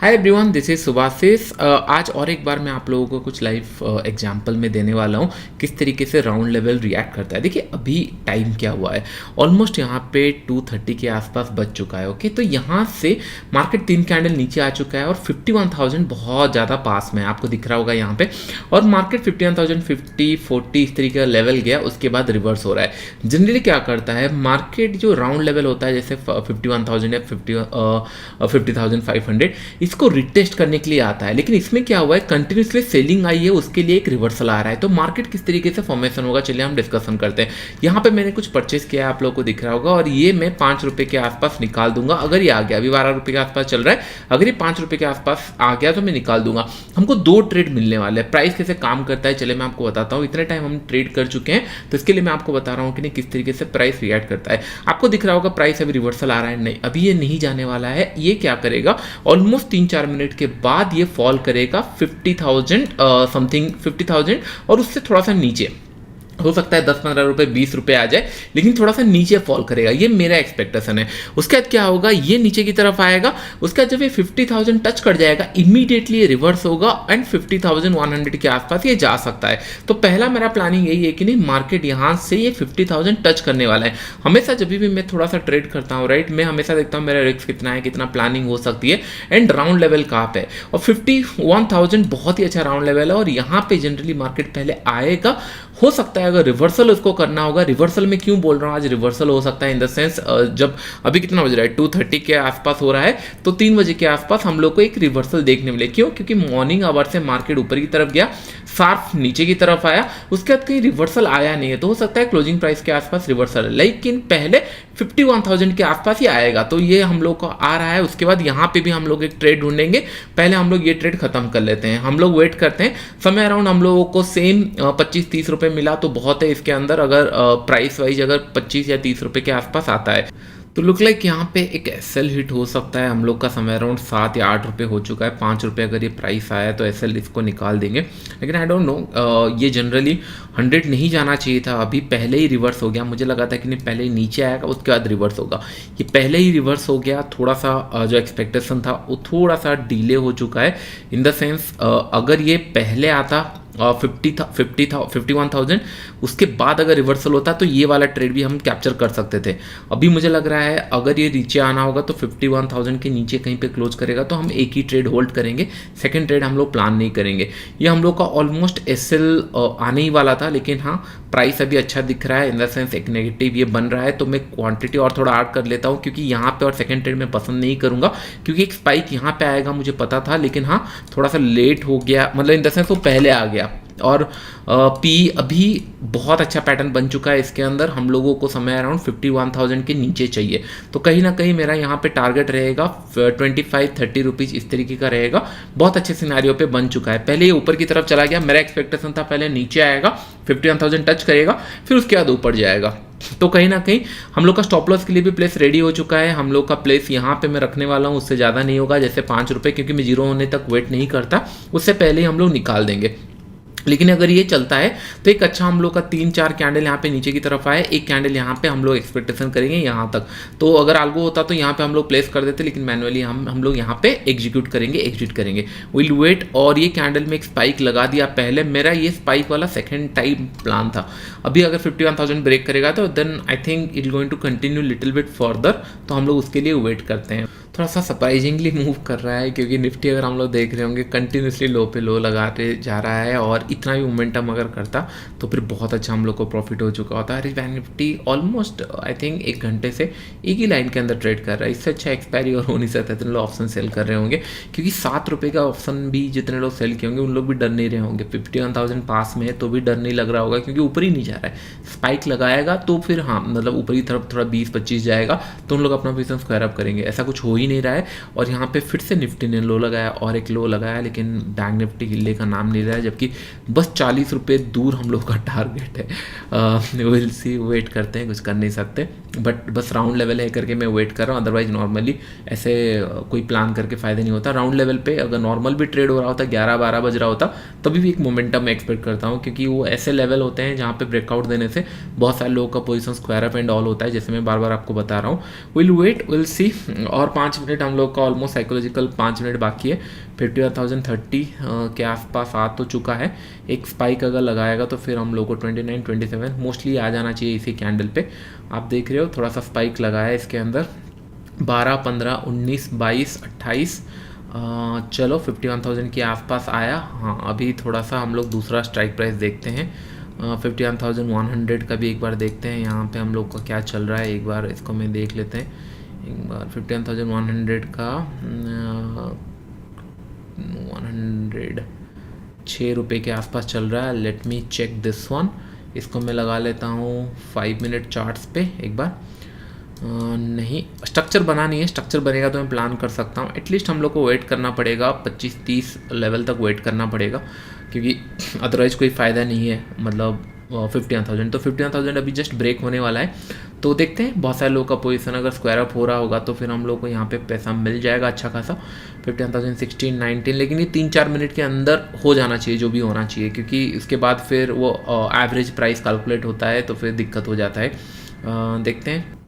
Hi everyone, this is Subhashis. आज और एक बार मैं आप लोगों को कुछ लाइव एग्जांपल में देने वाला हूँ किस तरीके से राउंड लेवल रिएक्ट करता है। देखिए अभी टाइम क्या हुआ है, ऑलमोस्ट यहाँ पे 2:30 के आसपास बच चुका है। ओके, तो यहाँ से मार्केट 3 कैंडल नीचे आ चुका है और 51,000 बहुत ज़्यादा पास में आपको दिख रहा होगा यहाँ पे। और मार्केट 51,050 40 इस तरीके का लेवल गया, उसके बाद रिवर्स हो रहा है। जनरली क्या करता है मार्केट, जो राउंड लेवल होता है जैसे 51,000 या 50,500, इसको रिटेस्ट करने के लिए आता है। लेकिन इसमें क्या हुआ है, कंटिन्यूसली सेलिंग आई है, उसके लिए एक रिवर्सल आ रहा है। तो मार्केट किस तरीके से फॉर्मेशन होगा, चलिए हम डिस्कशन करते हैं। यहाँ पे मैंने कुछ परचेस किया है, आप लोगों को दिख रहा होगा, और ये मैं 5 रुपए के आसपास निकाल दूंगा। अगर ये आ गया, अभी 12 रुपए के आसपास चल रहा है, अगर ये 5 रुपए के आसपास आ गया तो मैं निकाल दूंगा। हमको 2 ट्रेड मिलने वाले हैं। प्राइस कैसे काम करता है चलिए मैं आपको बताता हूँ। इतने टाइम हम ट्रेड कर चुके हैं तो इसके लिए मैं आपको बता रहा हूँ कि नहीं किस तरीके से प्राइस रिएक्ट करता है। आपको दिख रहा होगा प्राइस अभी रिवर्सल आ रहा है, नहीं अभी ये नहीं जाने वाला है। ये क्या करेगा, ऑलमोस्ट 3-4 मिनट के बाद ये फॉल करेगा 50,000 समथिंग 50,000, और उससे थोड़ा सा नीचे हो सकता है 10-15 रुपए 20 रुपए आ जाए, लेकिन थोड़ा सा नीचे फॉल करेगा, ये मेरा एक्सपेक्टेशन है। उसके बाद क्या होगा, ये नीचे की तरफ आएगा, उसके बाद जब ये 50,000 टच कर जाएगा इमीडिएटली ये रिवर्स होगा एंड 50,100 के आसपास ये जा सकता है। तो पहला मेरा प्लानिंग यही है कि नहीं मार्केट यहाँ से ये 50,000 टच करने वाला है। हमेशा जब भी मैं थोड़ा सा ट्रेड करता हूँ राइट, मैं हमेशा देखता हूँ मेरा रिस्क कितना है, कितना प्लानिंग हो सकती है एंड राउंड लेवल कहाँ पे है। और 51,000 बहुत ही अच्छा राउंड लेवल है और यहाँ पे जनरली मार्केट पहले आएगा। हो सकता है अगर रिवर्सल उसको करना होगा, रिवर्सल में क्यों बोल रहा हूँ आज रिवर्सल हो सकता है इन द सेंस, जब अभी कितना बज रहा है 2:30 के आसपास हो रहा है, तो 3 बजे के आसपास हम लोग को एक रिवर्सल देखने मिले। क्यों? क्योंकि मॉर्निंग आवर से मार्केट ऊपर की तरफ गया, शार्प नीचे की तरफ आया, उसके बाद कहीं रिवर्सल आया नहीं है, तो हो सकता है क्लोजिंग प्राइस के आसपास रिवर्सल है। लेकिन पहले 51,000 के आसपास ही आएगा, तो ये हम लोग को आ रहा है। उसके बाद यहाँ पे भी हम लोग एक ट्रेड ढूंढेंगे, पहले हम लोग ये ट्रेड खत्म कर लेते हैं। हम लोग वेट करते हैं समय अराउंड हम लोगों को सेम 25-30 रुपए मिला तो बहुत है इसके अंदर। अगर प्राइस वाइज अगर 25 या 30 रुपए के आसपास आता है तो लुक लाइक यहाँ पे एक एसएल हिट हो सकता है। हम लोग का समय अराउंड 7 या 8 रुपये हो चुका है। 5 रुपये अगर ये प्राइस आया तो एसएल इसको निकाल देंगे, लेकिन आई डोंट नो, ये जनरली 100 नहीं जाना चाहिए था। अभी पहले ही रिवर्स हो गया, मुझे लगा था कि नहीं पहले ही नीचे आएगा उसके बाद रिवर्स होगा, ये पहले ही रिवर्स हो गया। थोड़ा सा जो एक्सपेक्टेशन था वो थोड़ा सा डिले हो चुका है इन द सेंस, अगर ये पहले आता 51,000 उसके बाद अगर रिवर्सल होता तो ये वाला ट्रेड भी हम कैप्चर कर सकते थे। अभी मुझे लग रहा है अगर ये नीचे आना होगा तो 51,000 के नीचे कहीं पे क्लोज करेगा तो हम एक ही ट्रेड होल्ड करेंगे, सेकंड ट्रेड हम लोग प्लान नहीं करेंगे। ये हम लोग का ऑलमोस्ट एसएल आने ही वाला था, लेकिन हाँ प्राइस अभी अच्छा दिख रहा है इन द सेंस एक नेगेटिव ये बन रहा है, तो मैं क्वांटिटी और थोड़ा ऐड कर लेता हूँ क्योंकि यहाँ पे और सेकंड ट्रेड में पसंद नहीं करूँगा क्योंकि एक स्पाइक यहाँ पे आएगा मुझे पता था, लेकिन हाँ थोड़ा सा लेट हो गया, मतलब इन द सेंस वो पहले आ गया। और पी अभी बहुत अच्छा पैटर्न बन चुका है इसके अंदर, हम लोगों को समय अराउंड 51,000 के नीचे चाहिए, तो कहीं ना कहीं मेरा यहाँ पे टारगेट रहेगा 25-30 रुपीज़ इस तरीके का रहेगा। बहुत अच्छे सिनारियो पे बन चुका है। पहले ये ऊपर की तरफ चला गया, मेरा एक्सपेक्टेशन था पहले नीचे आएगा 51,000 टच करेगा फिर उसके बाद ऊपर जाएगा, तो कहीं ना कहीं हम लोग का स्टॉप लॉस के लिए भी प्लेस रेडी हो चुका है। हम लोग का प्लेस यहाँ पे मैं रखने वाला हूँ, उससे ज़्यादा नहीं होगा, जैसे 5 रुपये, क्योंकि मैं जीरो होने तक वेट नहीं करता, उससे पहले ही हम लोग निकाल देंगे। लेकिन अगर ये चलता है तो एक अच्छा हम लोग का 3-4 कैंडल यहाँ पे नीचे की तरफ आए, एक कैंडल यहाँ पे हम लोग एक्सपेक्टेशन करेंगे यहाँ तक, तो अगर आल्गो होता तो यहाँ पे हम लोग प्लेस कर देते, लेकिन मैनुअली हम लोग यहाँ पे एग्जीक्यूट करेंगे, एग्जिट करेंगे, विल वेट। और ये कैंडल में एक स्पाइक लगा दिया पहले, मेरा ये स्पाइक वाला सेकेंड टाइम प्लान था। अभी अगर 51,000 ब्रेक करेगा तो then I think it going to continue little bit further, तो हम लोग उसके लिए वेट करते हैं। थोड़ा सा सरप्राइजिंगली मूव कर रहा है क्योंकि निफ्टी अगर हम लोग देख रहे होंगे कंटिन्यूसली लो पे लो लगाते जा रहा है, और इतना भी मोमेंटम अगर करता तो फिर बहुत अच्छा हम लोग को प्रॉफिट हो चुका होता है। Bank Nifty almost I think 1 घंटे से एक ही लाइन के अंदर ट्रेड कर रहा है, इससे अच्छा एक्सपायरी और हो नहीं सकता। इतने लोग ऑप्शन सेल कर रहे होंगे क्योंकि 7 रुपये का ऑप्शन भी जितने लोग सेल किए होंगे उन लोग भी डर नहीं रहे होंगे। 51,000 पास में है तो भी डर नहीं लग रहा होगा क्योंकि ऊपर ही नहीं जा रहा है। स्पाइक लगाएगा तो फिर हाँ मतलब ऊपर की तरफ थोड़ा 20-25 जाएगा तो उन लोग अपना बिजनेस स्क्वायर अप करेंगे, ऐसा कुछ हो ही नहीं रहा है। और यहाँ पे फिर से निफ्टी ने लो लगाया और एक लो लगाया, लेकिन बैंक निफ्टी हिलने का नाम नहीं रहा है, जबकि बस 40 रुपये दूर हम लोग का टारगेट है। विल सी, वेट करते हैं, कुछ कर नहीं सकते, बट बस राउंड लेवल है करके मैं वेट कर रहा हूँ। अदरवाइज नॉर्मली ऐसे कोई प्लान करके फ़ायदा नहीं होता। राउंड लेवल पे अगर नॉर्मल भी ट्रेड हो रहा होता, 11-12 बज रहा होता, तभी भी एक मोमेंटम मैं एक्सपेक्ट करता हूँ क्योंकि वो ऐसे लेवल होते हैं जहाँ पे ब्रेकआउट देने से बहुत सारे लोगों का position square up and all होता है, जैसे मैं बार बार आपको बता रहा हूँ। Will wait, will see. और 5 5 मिनट हम लोग का ऑलमोस्ट साइकोलॉजिकल 5 मिनट बाकी है। 51,030 के आसपास आ तो चुका है। एक स्पाइक अगर लगाएगा तो फिर हम लोग को 29, 27 मोस्टली आ जाना चाहिए इसी कैंडल पे। आप देख रहे हो थोड़ा सा स्पाइक लगाया है इसके अंदर 12, 15, 19, 22, 28, चलो 51,000 के आसपास आया। हाँ अभी थोड़ा सा हम लोग दूसरा स्ट्राइक प्राइस देखते हैं, 51,100 का भी एक बार देखते हैं यहाँ पे हम लोग का क्या चल रहा है। एक बार इसको मैं देख लेते हैं एक बार। 51,100 का 100 6 रुपये के आसपास चल रहा है। Let me check this one. इसको मैं लगा लेता हूँ 5 मिनट चार्ट्स पे एक बार। नहीं स्ट्रक्चर बना नहीं है, स्ट्रक्चर बनेगा तो मैं प्लान कर सकता हूँ। एटलीस्ट हम लोग को वेट करना पड़ेगा 25-30 लेवल तक वेट करना पड़ेगा, क्योंकि अदरवाइज कोई फ़ायदा नहीं है। मतलब 51,000 तो 51,000 अभी जस्ट ब्रेक होने वाला है, तो देखते हैं। बहुत सारे लोगों का पोजीशन अगर स्क्वायर अप हो रहा होगा तो फिर हम लोग को यहाँ पे पैसा मिल जाएगा अच्छा खासा 51,016, 19, लेकिन ये 3-4 मिनट के अंदर हो जाना चाहिए जो भी होना चाहिए, क्योंकि इसके बाद फिर वो एवरेज प्राइस कैलकुलेट होता है तो फिर दिक्कत हो जाता है। देखते हैं।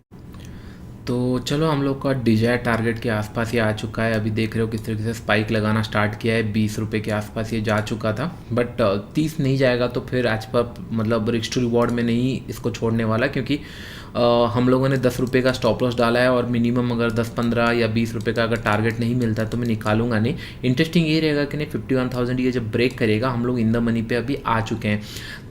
तो चलो हम लोग का डिजायर टारगेट के आसपास ये आ चुका है। अभी देख रहे हो किस तरीके से स्पाइक लगाना स्टार्ट किया है। 20 रुपये के आसपास ये जा चुका था, बट 30 नहीं जाएगा तो फिर आज पर मतलब रिस्क टू रिवॉर्ड में नहीं इसको छोड़ने वाला, क्योंकि हम लोगों ने 10 रुपये का स्टॉप लॉस डाला है और मिनिमम अगर 10, 15 या 20 रुपये का अगर टारगेट नहीं मिलता तो मैं निकालूंगा नहीं। इंटरेस्टिंग ये रहेगा कि नहीं 51,000 ये जब ब्रेक करेगा, हम लोग इन द मनी पे अभी आ चुके हैं।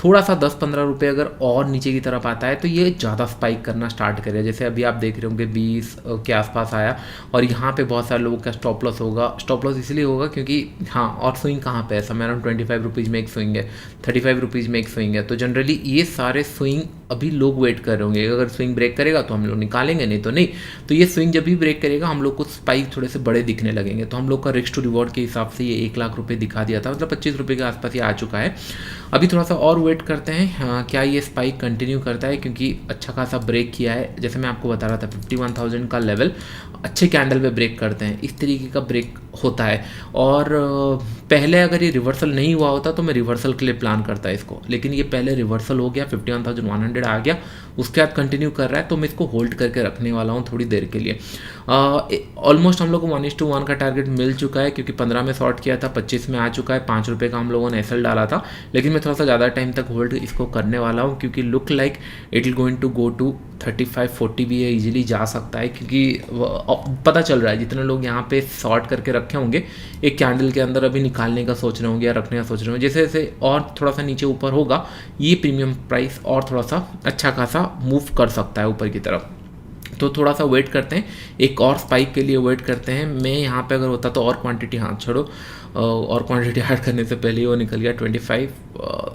थोड़ा सा 10-15 रुपये अगर और नीचे की तरफ आता है तो ये ज़्यादा स्पाइक करना स्टार्ट करेगा। जैसे अभी आप देख रहे होंगे 20 के आसपास आया और यहाँ पे बहुत सारे लोगों का स्टॉप लॉस होगा। स्टॉप लॉस इसलिए होगा क्योंकि हाँ, और स्विंग कहाँ पे है, समय अराउंड 25 रुपीज़ में एक स्विंग है, 35 रुपीज़ में एक स्विंग है। तो जनरली ये सारे स्विंग अभी लोग वेट कर रहे होंगे। अगर स्विंग ब्रेक करेगा तो हम लोग निकालेंगे, नहीं तो नहीं। तो ये स्विंग जब भी ब्रेक करेगा हम लोग को स्पाइक थोड़े से बड़े दिखने लगेंगे। तो हम लोग का रिस्क टू रिवॉर्ड के हिसाब से ये 1 लाख रुपये दिखा दिया था, मतलब 25 रुपये के आसपास ये आ चुका है। अभी थोड़ा सा और वेट करते हैं क्या ये स्पाइक कंटिन्यू करता है, क्योंकि अच्छा खासा ब्रेक किया है। जैसे मैं आपको बता रहा था 51,000 का लेवल अच्छे कैंडल पे ब्रेक करते हैं, इस तरीके का ब्रेक होता है। और पहले अगर ये रिवर्सल नहीं हुआ होता तो मैं रिवर्सल के लिए प्लान करता है इसको, लेकिन ये पहले रिवर्सल हो गया, 51,100 आ गया, उसके बाद कंटिन्यू कर रहा है, तो मैं इसको होल्ड करके रखने वाला हूँ थोड़ी देर के लिए। ऑलमोस्ट हम लोग को 1:1 का टारगेट मिल चुका है, क्योंकि 15 में शॉर्ट किया था, 25 में आ चुका है। 5 रुपये का हम लोगों ने एसएल डाला था, लेकिन मैं थोड़ा सा ज़्यादा टाइम तक होल्ड इसको करने वाला हूँ, क्योंकि look like it will going to go to 35-40 भी है, इजीली जा सकता है। क्योंकि पता चल रहा है जितने लोग यहाँ पे शॉर्ट करके रखे होंगे एक कैंडल के अंदर अभी निकालने का सोच रहे होंगे या रखने का सोच रहे होंगे, जैसे जैसे और थोड़ा सा नीचे ऊपर होगा ये प्रीमियम प्राइस और थोड़ा सा अच्छा खासा मूव कर सकता है ऊपर की तरफ। तो थोड़ा सा वेट करते हैं, एक और स्पाइक के लिए वेट करते हैं। मैं यहाँ पे अगर होता तो और क्वांटिटी, हाथ छोड़ो, और क्वांटिटी ऐड करने से पहले ही वो निकल गया 25,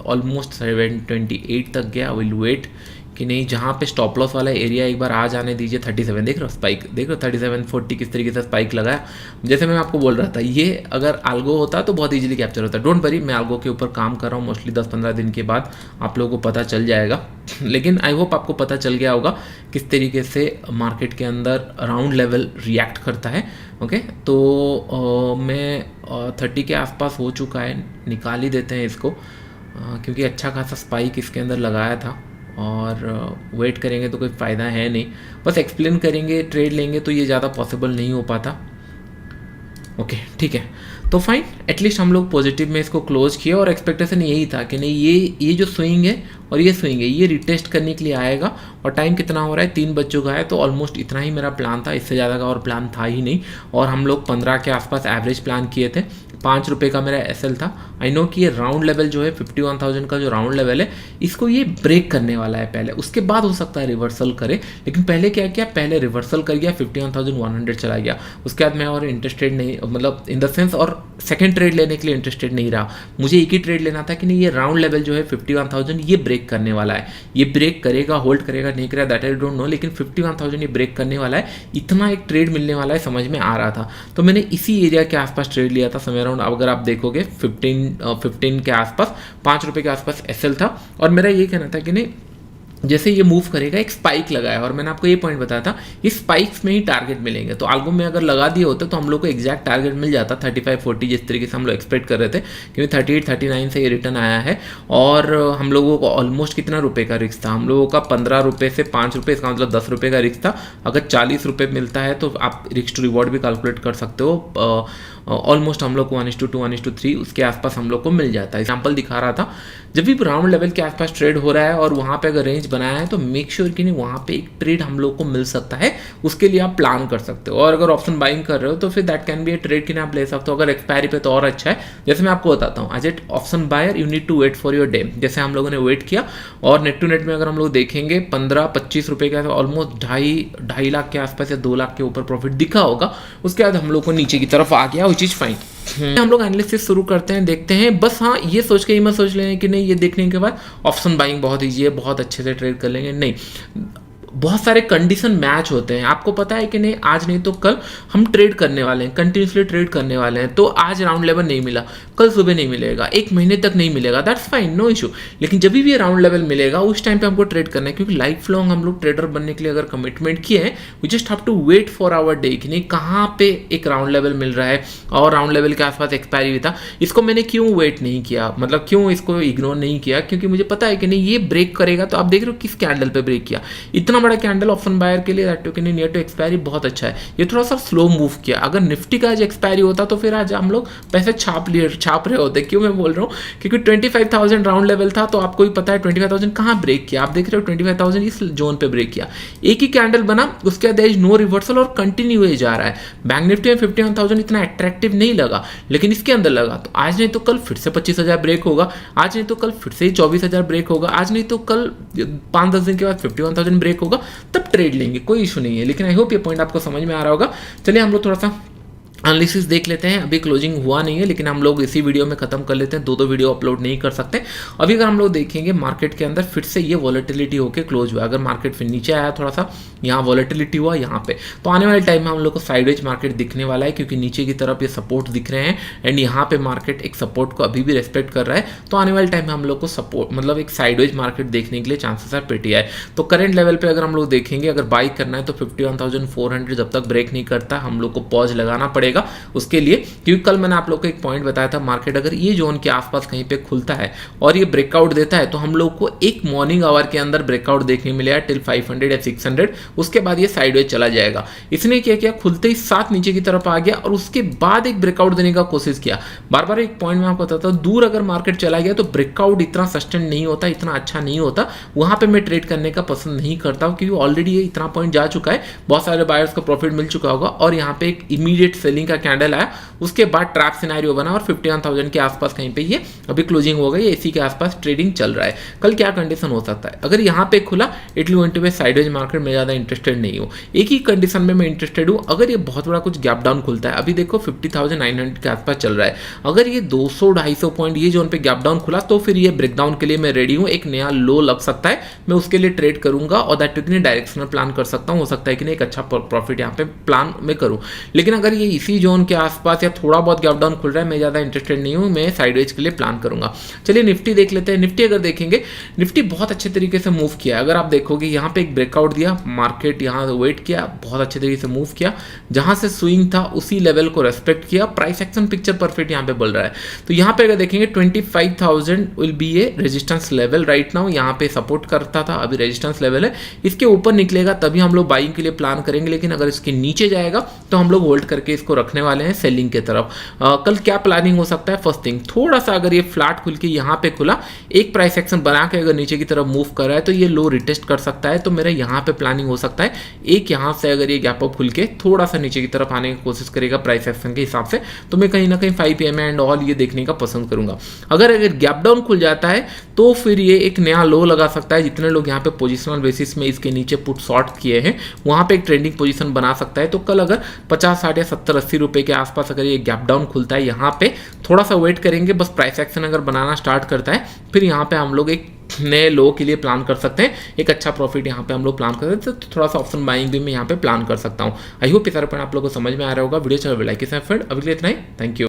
ऑलमोस्ट 728 तक गया। विल वेट कि नहीं, जहाँ पे स्टॉप लॉस वाला एरिया एक बार आ जाने दीजिए। 37 देख रहे हो स्पाइक, देख रहे हो 37-40 किस तरीके से स्पाइक लगाया। जैसे मैं आपको बोल रहा था, ये अगर आल्गो होता तो बहुत इजीली कैप्चर होता। डोंट वरी, मैं आल्गो के ऊपर काम कर रहा हूँ, मोस्टली 10-15 दिन के बाद आप लोगों को पता चल जाएगा। लेकिन आई होप आपको पता चल गया होगा किस तरीके से मार्केट के अंदर राउंड लेवल रिएक्ट करता है। ओके, तो मैं 30 के आसपास हो चुका है, निकाल ही देते हैं इसको, क्योंकि अच्छा खासा स्पाइक इसके अंदर लगाया था। और वेट करेंगे तो कोई फ़ायदा है नहीं, बस एक्सप्लेन करेंगे, ट्रेड लेंगे तो ये ज़्यादा पॉसिबल नहीं हो पाता। ओके ठीक है, तो फाइन, एटलीस्ट हम लोग पॉजिटिव में इसको क्लोज किया और एक्सपेक्टेशन यही था कि नहीं ये जो स्विंग है और ये स्विंग है ये रिटेस्ट करने के लिए आएगा। और टाइम कितना हो रहा है, 3 बज चुका है, तो ऑलमोस्ट इतना ही मेरा प्लान था, इससे ज़्यादा का और प्लान था ही नहीं। और हम लोग 15 के आसपास एवरेज प्लान किए थे, 5 रुपये का मेरा एसएल था। आई नो कि ये राउंड लेवल जो है 51,000 का जो राउंड लेवल है, इसको ये ब्रेक करने वाला है पहले, उसके बाद हो सकता है रिवर्सल करे। लेकिन पहले क्या किया, पहले रिवर्सल कर गया, 51,100 चला गया। उसके बाद मैं और इंटरेस्टेड नहीं, मतलब इन द सेंस, और सेकंड ट्रेड लेने के लिए इंटरेस्टेड नहीं रहा। मुझे एक ही ट्रेड लेना था कि नहीं ये राउंड लेवल जो है 51,000 ये ब्रेक करने वाला है, ये ब्रेक करेगा, होल्ड करेगा, नहीं करेगा दैट आई डोंट नो, लेकिन 51,000 ये ब्रेक करने वाला है, इतना एक ट्रेड मिलने वाला है, समझ में आ रहा था। तो मैंने इसी एरिया के आसपास ट्रेड लिया था, समय अराउंड अगर आप देखोगे 15 के आसपास, 5 रुपये के आसपास एसएल था। और मेरा ये कहना था कि नहीं जैसे ये मूव करेगा, एक स्पाइक लगाया और मैंने आपको ये पॉइंट बताया था, इस स्पाइक्स में ही टारगेट मिलेंगे। तो आल्गो में अगर लगा दिए होते तो हम लोग को एग्जैक्ट टारगेट मिल जाता 35-40 जिस तरीके से हम लोग एक्सपेक्ट कर रहे थे, क्योंकि 38-39 से ये रिटर्न आया है। और हम लोगों को ऑलमोस्ट कितना रुपये का रिस्क था, हम लोगों का 15 रुपये से 5 रुपये, इसका मतलब 10 रुपये का रिस्क था। अगर 40 रुपये मिलता है तो आप रिस्क टू रिवॉर्ड भी कैलकुलेट कर सकते हो। ऑलमोस्ट हम लोग को 1:2 1:3 उसके आसपास हम लोग को मिल जाता है। एग्जाम्पल दिखा रहा था, जब भी राउंड लेवल के आसपास ट्रेड हो रहा है और वहाँ पे अगर रेंज बनाया है तो मेक श्योर कि नहीं वहाँ पे एक ट्रेड हम लोग को मिल सकता है, उसके लिए आप प्लान कर सकते हो। और अगर ऑप्शन बाइंग कर रहे हो तो फिर that can be A trade कि आप ले सकते हो। अगर एक्सपायरी पे तो और अच्छा है। जैसे मैं आपको बताता हूँ, as at option buyer you need to wait for your day. जैसे हम लोगों ने वेट किया और नेट टू नेट में अगर हम लोग देखेंगे 15-25 रुपये का, ऑलमोस्ट 2.5 लाख के आसपास या 2 लाख के ऊपर प्रॉफिट दिखा होगा। उसके बाद हम लोग को नीचे की तरफ आ गया, विच इज फाइन। हम लोग एनालिसिस शुरू करते हैं, देखते हैं। बस हाँ, ये सोच के ही मत सोच लें कि नहीं ये देखने के बाद ऑप्शन बाइंग बहुत ईजी है, बहुत अच्छे से ट्रेड कर लेंगे। नहीं, बहुत सारे कंडीशन मैच होते हैं। आपको पता है कि नहीं, आज नहीं तो कल हम ट्रेड करने वाले हैं, कंटिन्यूसली ट्रेड करने वाले हैं। तो आज राउंड लेवल नहीं मिला, कल सुबह नहीं मिलेगा, एक महीने तक नहीं मिलेगा, दैट्स फाइन, नो इशू। लेकिन जब भी ये राउंड लेवल मिलेगा उस टाइम पे हमको ट्रेड करना है, क्योंकि लाइफ लॉन्ग हम लोग ट्रेडर बनने के लिए अगर कमिटमेंट किए हैं, we just have to wait for our day कि नहीं कहाँ पे एक राउंड लेवल मिल रहा है और राउंड लेवल के आसपास एक्सपायरी भी था। इसको मैंने क्यों वेट नहीं किया, मतलब क्यों इसको इग्नोर नहीं किया, क्योंकि मुझे पता है कि नहीं ये ब्रेक करेगा। तो आप देख रहे हो किस कैंडल पे ब्रेक किया, इतना बड़ा कैंडल ऑप्शन बायर के लिए that to near to expiry बहुत अच्छा है। ये थोड़ा सा स्लो मूव किया। अगर निफ्टी का आज एक्सपायरी होता तो फिर आज हम लोग पैसे छाप रहे होते। क्यों मैं बोल रहा हूँ, क्योंकि 25,000 राउंड लेवल था। तो आपको भी पता है 25,000 कहाँ ब्रेक किया, आप देख रहे हो 25,000 इस जोन पे ब्रेक किया। एक ही कैंडल बना, उसके बाद नो रिवर्सल और कंटिन्यू हुए जा रहा है। बैंक निफ्टी में 51,000 इतना अट्रैक्टिव नहीं लगा, लेकिन इसके अंदर लगा। तो आज नहीं तो कल फिर से 25,000 ब्रेक होगा, आज नहीं तो कल फिर से 24,000 ब्रेक होगा, आज नहीं तो कल 5-10 दिन के बाद 51,000 ब्रेक होगा, तब ट्रेड लेंगे, कोई इशू नहीं है। लेकिन आई होप ये पॉइंट आपको समझ में आ रहा होगा। चलिए हम लोग थोड़ा सा एनालिसिस देख लेते हैं। अभी क्लोजिंग हुआ नहीं है, लेकिन हम लोग इसी वीडियो में खत्म कर लेते हैं, दो वीडियो अपलोड नहीं कर सकते। अभी अगर हम लोग देखेंगे मार्केट के अंदर फिर से ये वॉलेटिलिटी होकर क्लोज हुआ। अगर मार्केट फिर नीचे आया, थोड़ा सा यहाँ वॉलेटिलिटी हुआ यहाँ पे, तो आने वाले टाइम में हम लोग को साइडवेज मार्केट दिखने वाला है, क्योंकि नीचे की तरफ ये सपोर्ट दिख रहे हैं एंड यहाँ पे मार्केट एक सपोर्ट को अभी भी रेस्पेक्ट कर रहा है। तो आने वाले टाइम में हम लोग को सपोर्ट मतलब एक साइडवेज मार्केट देखने के लिए चांसेस आर प्रीटी है। तो करंट लेवल पे अगर हम लोग देखेंगे, अगर बाई करना है तो 51,400 जब तक ब्रेक नहीं करता हम लोग को पॉज लगाना पड़ेगा उसके लिए। क्योंकि कल मैंने आप लोग को एक पॉइंट बताया था, मार्केट अगर ये जोन के आसपास कहीं पे खुलता है और ये ब्रेकआउट देता है तो हम लोग को एक मॉर्निंग आवर के अंदर ब्रेकआउट देखने मिलेगा टिल 500 या 600। उसके बाद ये साइडवेज चला जाएगा। इसने क्या किया, खुलते ही साथ नीचे की तरफ आ गया और उसके बाद एक ब्रेकआउट देने का कोशिश किया। बार बार एक पॉइंट में आपको बताता हूं, दूर अगर मार्केट चला गया तो ब्रेकआउट इतना सस्टेन नहीं होता, इतना अच्छा नहीं होता। वहां पे मैं ट्रेड करने का पसंद नहीं करता हूं, क्योंकि ऑलरेडी ये इतना पॉइंट जा चुका है, बहुत सारे बायर्स को प्रॉफिट मिल चुका होगा और यहाँ पे एक इमीडिएट सेलिंग का कैंडल आया, उसके बाद ट्रैप सिनेरियो बना और 51,000 के आसपास कहीं पे ये अभी क्लोजिंग हो गई, इसी के आसपास ट्रेडिंग चल रहा है। कल क्या कंडीशन हो सकता है, अगर यहाँ पे खुला it will going to be sideways market में ज़्यादा इंटरेस्टेड नहीं हूँ। एक ही कंडीशन में मैं इंटरेस्टेड हूँ, अगर ये बहुत बड़ा कुछ गैप डाउन खुलता है। अभी देखो 50,900 के आसपास चल रहा है, अगर ये 200-250 पॉइंट ये जोन पे गैप डाउन खुला तो फिर ये ब्रेकडाउन के लिए मैं रेडी हूँ। एक नया लो लग सकता है, मैं उसके लिए ट्रेड करूंगा और दैट टू डायरेक्शनल प्लान कर सकता हूँ। हो सकता है कि नहीं एक अच्छा प्रॉफिट यहाँ पे प्लान में करूँ। लेकिन अगर ये इसी जोन के आसपास या थोड़ा बहुत गैप डाउन खुल रहा है, मैं ज़्यादा इंटरेस्टेड नहीं हूँ, मैं साइडवेज के लिए प्लान करूंगा। चलिए निफ्टी देख लेते हैं। निफ्टी अगर देखेंगे, निफ्टी बहुत अच्छे तरीके से मूव किया। अगर आप देखोगे यहाँ पे एक ब्रेकआउट दिया, मार्केट यहाँ वेट किया, बहुत अच्छे तरीके से मूव किया, जहां से स्विंग था उसी लेवल को रेस्पेक्ट किया। प्राइस एक्शन पिक्चर परफेक्ट यहाँ पे बोल रहा है। तो यहाँ पे अगर देखेंगे 25,000 will be A resistance level right now. यहाँ पे सपोर्ट करता था, अभी रेजिस्टेंस लेवल है। इसके ऊपर निकलेगा तभी हम लोग बाइंग के लिए प्लान करेंगे, लेकिन अगर इसके नीचे जाएगा तो हम लोग होल्ड करके इसको रखने वाले हैं सेलिंग के तरफ। कल क्या प्लानिंग हो सकता है, फर्स्ट थिंग थोड़ा सा अगर ये फ्लैट खुल के यहाँ पे खुला, एक प्राइस एक्शन बना के अगर नीचे की तरफ मूव कर रहा है तो ये लो रिटेस्ट कर सकता है। तो मेरा यहाँ पे प्लानिंग हो सकता है एक यहाँ से अगर ये गैप अप खुल के थोड़ा सा नीचे की तरफ आने की कोशिश करेगा प्राइस एक्शन के हिसाब से, तो मैं कहीं ना कहीं 5 PM एंड ऑल ये देखने का पसंद करूंगा। अगर गैप डाउन खुल जाता है तो फिर ये एक नया लो लगा सकता है। जितने लोग यहाँ पे पोजिशनल बेसिस में इसके नीचे पुट शॉर्ट किए हैं वहां पे एक ट्रेंडिंग पोजीशन बना सकता है। तो कल अगर 50, 60 या 70, 80 रुपए के आसपास अगर ये गैप डाउन खुलता है, यहाँ पे थोड़ा सा वेट करेंगे, बस प्राइस एक्शन अगर बनाना स्टार्ट करता है फिर यहाँ पे हम लोग एक नए लो के लिए प्लान कर सकते हैं। एक अच्छा प्रॉफिट यहाँ पे हम लोग प्लान कर सकते हैं। तो थोड़ा सा ऑप्शन बाइंग भी मैं यहाँ पे प्लान कर सकता हूँ। आई होप ये सारा पॉइंट आप लोगों को समझ में आ रहा होगा। वीडियो चलो लाइक के साथ फ्रेंड, अभी के लिए इतना ही, थैंक यू।